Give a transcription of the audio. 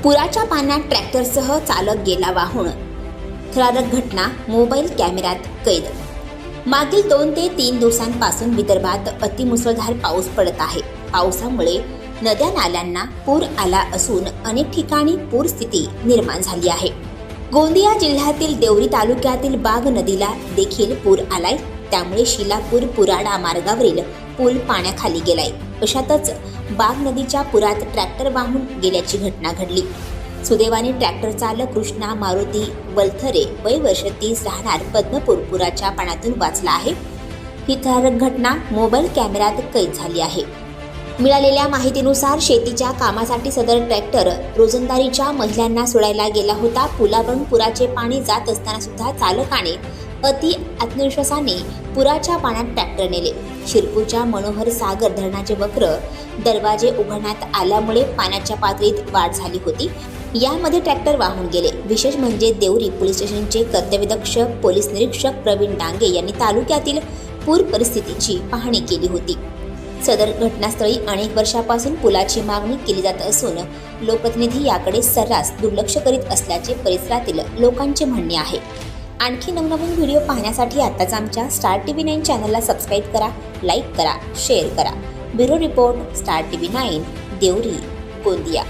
पुराच्या पाण्यात ट्रॅक्टरसह चालक गेला वाहून. थरारक घटना मोबाईल कॅमेऱ्यात कैद. मागील 2 ते 3 दिवसांपासून विदर्भात अतिमुसळधार पाऊस पडत आहे. पावसामुळे नद्या नाल्यांना पूर आला असून अनेक ठिकाणी पूरस्थिती निर्माण झाली आहे. गोंदिया जिल्ह्यातील देवरी तालुक्यातील बाग नदीला देखील पूर आलाय. त्यामुळे शिलापूर पुराडा मार्गावरील पूल पाण्याखाली गेलाय. अशातच बाग नदीच्या पुरात ट्रॅक्टर वाहून गेल्याची घटना घडली. सुदैवाने ट्रॅक्टर चालक कृष्णा मारुती वलथरे वय वर्ष 30 राहणार पद्मपूर पुराच्या पाण्यातून वाचला आहे. ही थरारक घटना मोबाईल कॅमेऱ्यात कैद झाली आहे. मिळालेल्या माहितीनुसार शेतीच्या कामासाठी सदर ट्रॅक्टर रोजंदारीच्या महिलांना सोडायला गेला होता. पुलावरून पुराचे पाणी जात असताना सुद्धा चालकाने अति आत्मविश्वासाने पुराच्या पाण्यात ट्रॅक्टर नेले. शिरपूरच्या मनोहर सागर धरणाचे वक्र दरवाजे उघडण्यात आल्यामुळे पाण्याच्या पातळीत वाढ झाली होती. यामध्ये ट्रॅक्टर वाहून गेले. विशेष म्हणजे देवरी पोलीस स्टेशनचे कर्तव्यदक्ष पोलीस निरीक्षक प्रवीण डांगे यांनी तालुक्यातील पूर परिस्थितीची पाहणी केली होती. सदर घटनास्थळी अनेक वर्षापासून पुलाची मागणी केली जात असून लोकप्रतिनिधी याकडे सर्रास दुर्लक्ष करीत असल्याचे परिसरातील लोकांचे म्हणणे आहे. आणखी नवनवीन व्हिडिओ पाहण्यासाठी आताच आमच्या स्टार TV 9 चॅनलला सबस्क्राईब करा, लाईक करा, शेअर करा. Bureau report, star TV 9, Deori, Gondia.